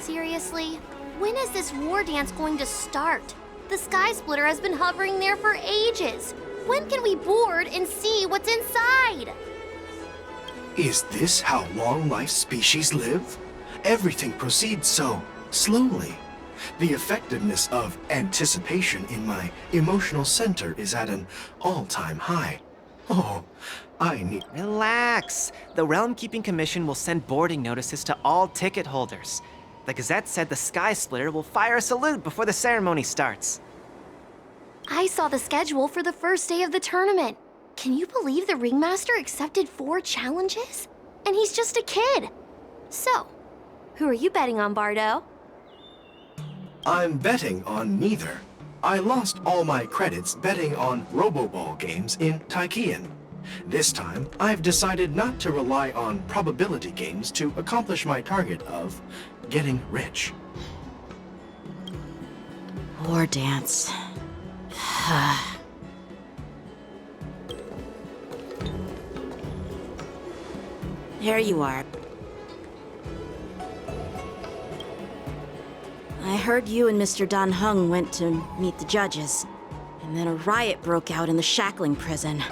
Seriously? When is this war dance going to start? The Sky Splitter has been hovering there for ages. When can we board and see what's inside? Is this how long-life species live? Everything proceeds so slowly. The effectiveness of anticipation in my emotional center is at an all-time high. Oh, I need... Relax. The Realm Keeping Commission will send boarding notices to all ticket holders. The Gazette said the Sky Splitter will fire a salute before the ceremony starts. I saw the schedule for the first day of the tournament. Can you believe the Ringmaster accepted 4 challenges? And he's just a kid. So, who are you betting on, Bardo? I'm betting on neither. I lost all my credits betting on Roboball games in Taikian. This time, I've decided not to rely on probability games to accomplish my target of getting rich. War dance. There you are. I heard you and Mr. Dan Heng went to meet the judges, and then a riot broke out in the shackling prison.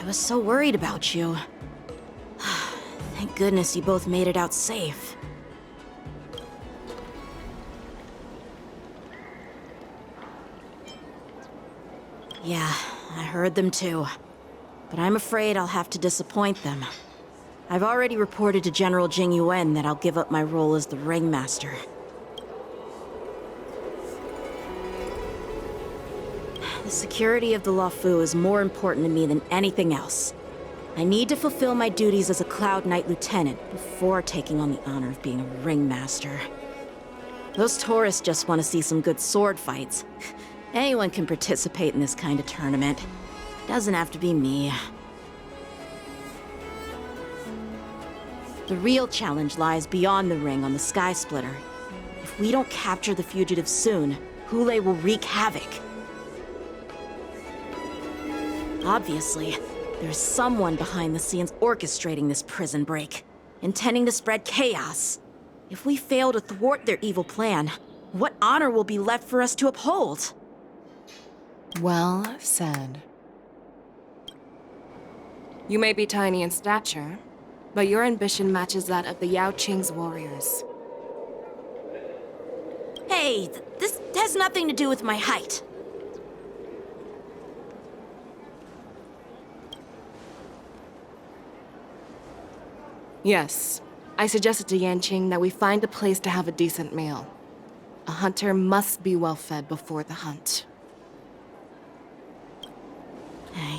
I was so worried about you. Thank goodness you both made it out safe. Yeah, I heard them too. But I'm afraid I'll have to disappoint them. I've already reported to General Jing Yuan that I'll give up my role as the Ringmaster. The security of the Luofu is more important to me than anything else. I need to fulfill my duties as a Cloud Knight Lieutenant before taking on the honor of being a Ringmaster. Those tourists just want to see some good sword fights. Anyone can participate in this kind of tournament. Doesn't have to be me. The real challenge lies beyond the ring on the Sky Splitter. If we don't capture the fugitives soon, Hule will wreak havoc. Obviously, there's someone behind the scenes orchestrating this prison break, intending to spread chaos. If we fail to thwart their evil plan, what honor will be left for us to uphold? Well said. You may be tiny in stature, but your ambition matches that of the Yao Qing's warriors. Hey, this has nothing to do with my height. Yes, I suggested to Yanqing that we find a place to have a decent meal. A hunter must be well fed before the hunt.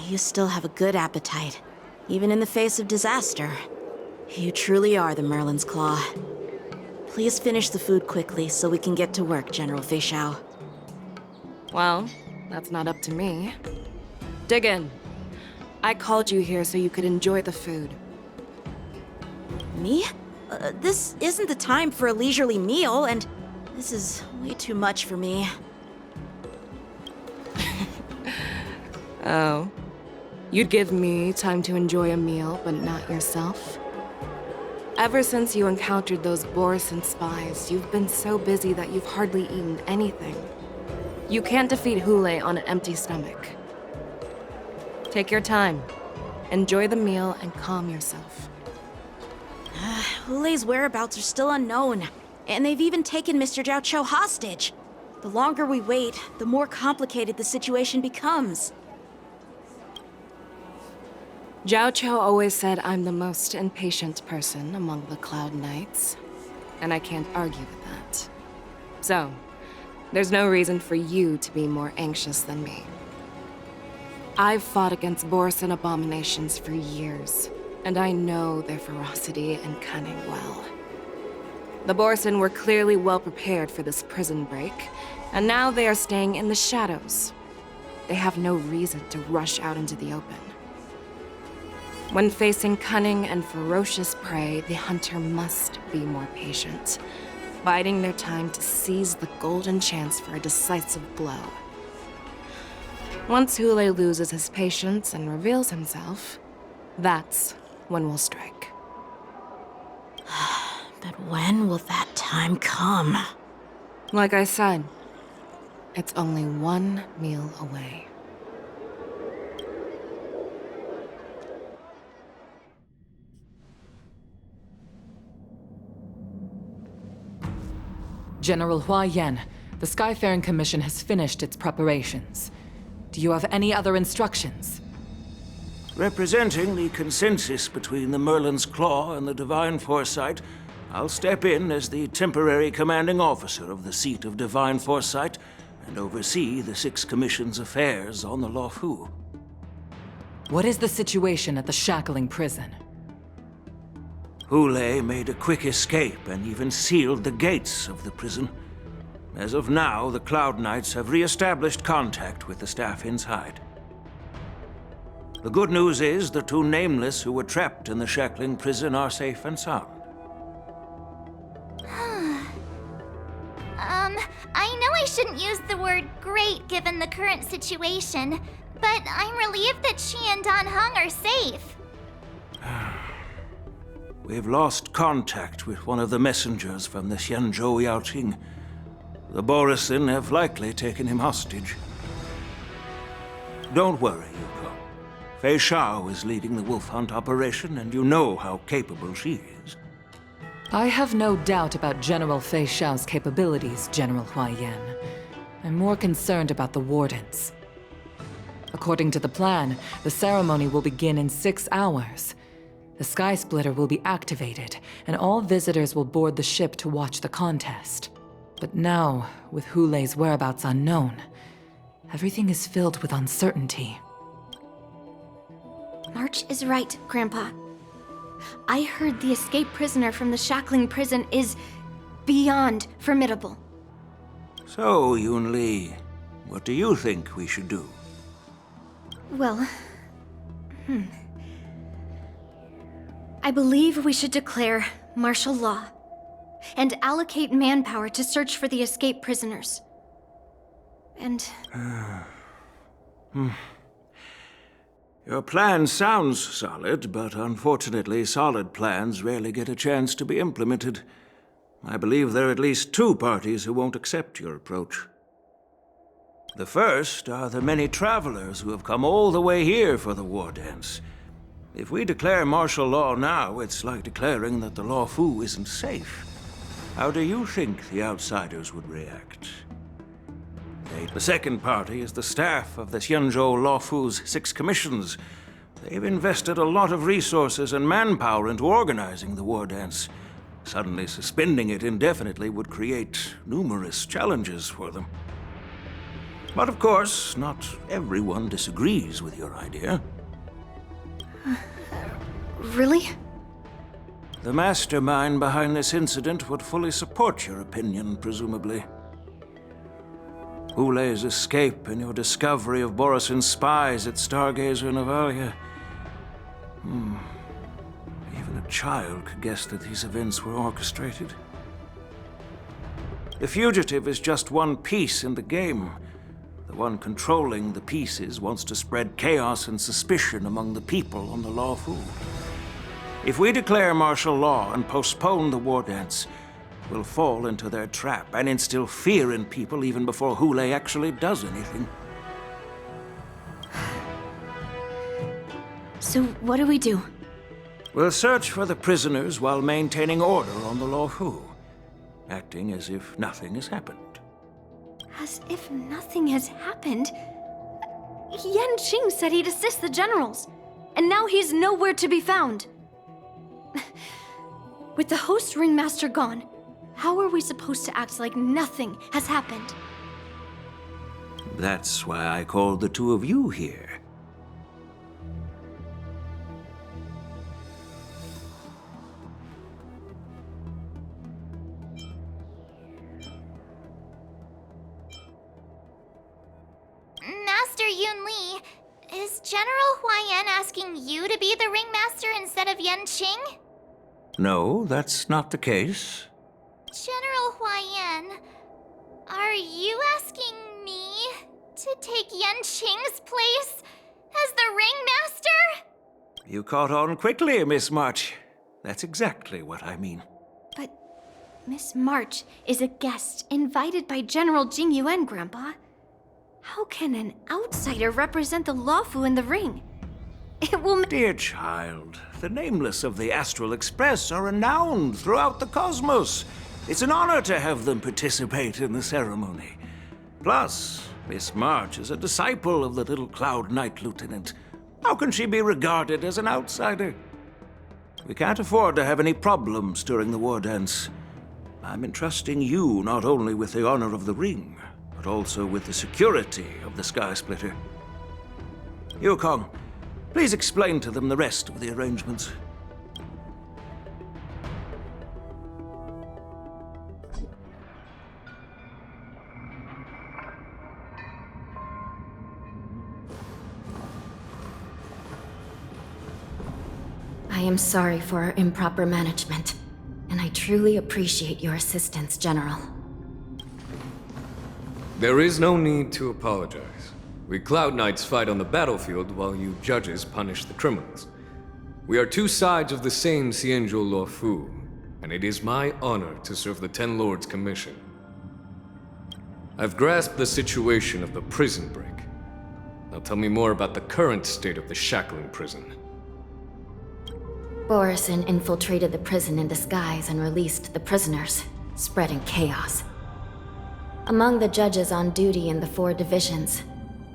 You still have a good appetite, even in the face of disaster. You truly are the Merlin's Claw. Please finish the food quickly so we can get to work, General Fei Shao. Well, that's not up to me. Dig in. I called you here so you could enjoy the food. Me? This isn't the time for a leisurely meal, and this is way too much for me. Oh. You'd give me time to enjoy a meal, but not yourself? Ever since you encountered those Borisin spies, you've been so busy that you've hardly eaten anything. You can't defeat Hule on an empty stomach. Take your time. Enjoy the meal and calm yourself. Hule's whereabouts are still unknown, and they've even taken Mr. Zhao Cho hostage. The longer we wait, the more complicated the situation becomes. Zhao Cho always said I'm the most impatient person among the Cloud Knights, and I can't argue with that. So, there's no reason for you to be more anxious than me. I've fought against Borisin abominations for years, and I know their ferocity and cunning well. The Borisin were clearly well prepared for this prison break, and now they are staying in the shadows. They have no reason to rush out into the open. When facing cunning and ferocious prey, the hunter must be more patient, biding their time to seize the golden chance for a decisive blow. Once Hule loses his patience and reveals himself, that's when we'll strike. But when will that time come? Like I said, it's only one meal away. General Hua Yan, the Skyfaring Commission has finished its preparations. Do you have any other instructions? Representing the consensus between the Merlin's Claw and the Divine Foresight, I'll step in as the temporary commanding officer of the seat of Divine Foresight and oversee the Six Commission's affairs on the Luofu. What is the situation at the shackling prison? Hule made a quick escape and even sealed the gates of the prison. As of now, the Cloud Knights have re-established contact with the staff inside. The good news is the two Nameless who were trapped in the shackling prison are safe and sound. I know I shouldn't use the word great given the current situation, but I'm relieved that she and Don Hung are safe. We've lost contact with one of the messengers from the Xianzhou Yaoqing. The Borisin have likely taken him hostage. Don't worry, Yuko. Fei Shao is leading the wolf hunt operation, and you know how capable she is. I have no doubt about General Fei Shao's capabilities, General Hua Yan. I'm more concerned about the Wardens. According to the plan, the ceremony will begin in 6 hours. The Sky Splitter will be activated, and all visitors will board the ship to watch the contest. But now, with Hule's whereabouts unknown, everything is filled with uncertainty. March is right, Grandpa. I heard the escaped prisoner from the shackling prison is beyond formidable. So, Yun Li, what do you think we should do? Well, I believe we should declare martial law and allocate manpower to search for the escaped prisoners. And... Your plan sounds solid, but unfortunately solid plans rarely get a chance to be implemented. I believe there are at least 2 parties who won't accept your approach. The first are the many travelers who have come all the way here for the war dance. If we declare martial law now, it's like declaring that the Luofu isn't safe. How do you think the outsiders would react? The second party is the staff of the Xianzhou Luofu's 6 commissions. They've invested a lot of resources and manpower into organizing the war dance. Suddenly suspending it indefinitely would create numerous challenges for them. But of course, not everyone disagrees with your idea. really? The mastermind behind this incident would fully support your opinion, presumably. Hule's escape and your discovery of Borisin's spies at Stargazer Navalia. Even a child could guess that these events were orchestrated. The fugitive is just one piece in the game. The one controlling the pieces wants to spread chaos and suspicion among the people on the Luofu. If we declare martial law and postpone the war dance, we'll fall into their trap and instill fear in people even before Hule actually does anything. So what do we do? We'll search for the prisoners while maintaining order on the Luofu, acting as if nothing has happened. As if nothing has happened? Yan Qing said he'd assist the generals, and now he's nowhere to be found. With the host ringmaster gone, how are we supposed to act like nothing has happened? That's why I called the 2 of you here. Master Yun Li, is General Hua Yan asking you to be the ringmaster instead of Yan Qing? No, that's not the case. General Hua Yan, are you asking me to take Yan Qing's place as the ringmaster? You caught on quickly, Miss March. That's exactly what I mean. But Miss March is a guest invited by General Jing Yuan, Grandpa. How can an outsider represent the Lawfu in the ring? It will Dear child, the nameless of the Astral Express are renowned throughout the cosmos. It's an honor to have them participate in the ceremony. Plus, Miss March is a disciple of the little Cloud Knight Lieutenant. How can she be regarded as an outsider? We can't afford to have any problems during the war dance. I'm entrusting you not only with the honor of the ring, but also with the security of the Sky Splitter. Yukong, please explain to them the rest of the arrangements. I am sorry for our improper management, and I truly appreciate your assistance, General. There is no need to apologize. We Cloud Knights fight on the battlefield while you judges punish the criminals. We are two sides of the same Xianzhou Luofu, and it is my honor to serve the Ten Lords' commission. I've grasped the situation of the prison break. Now tell me more about the current state of the shackling prison. Borison infiltrated the prison in disguise and released the prisoners, spreading chaos. Among the judges on duty in the 4 divisions,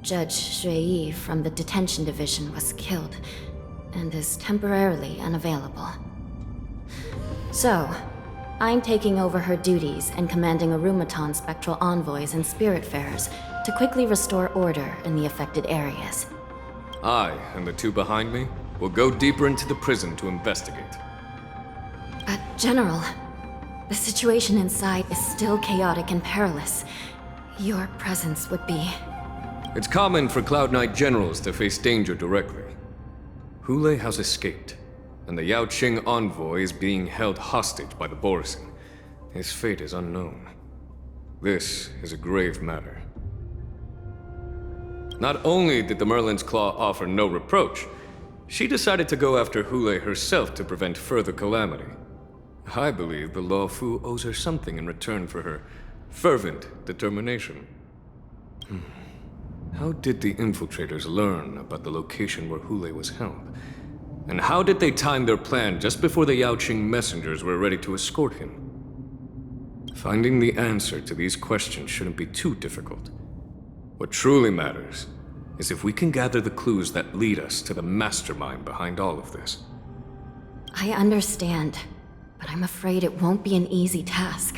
Judge Shui from the detention division was killed and is temporarily unavailable. So, I'm taking over her duties and commanding Arumaton spectral envoys and spiritfarers to quickly restore order in the affected areas. I and the 2 behind me will go deeper into the prison to investigate. But, General, the situation inside is still chaotic and perilous. Your presence would be... It's common for Cloud Knight generals to face danger directly. Hule has escaped, and the Yaoqing envoy is being held hostage by the Borison. His fate is unknown. This is a grave matter. Not only did the Merlin's Claw offer no reproach, she decided to go after Hule herself to prevent further calamity. I believe the Luofu owes her something in return for her fervent determination. How did the infiltrators learn about the location where Hule was held? And how did they time their plan just before the Yaoqing messengers were ready to escort him? Finding the answer to these questions shouldn't be too difficult. What truly matters is if we can gather the clues that lead us to the mastermind behind all of this. I understand, but I'm afraid it won't be an easy task.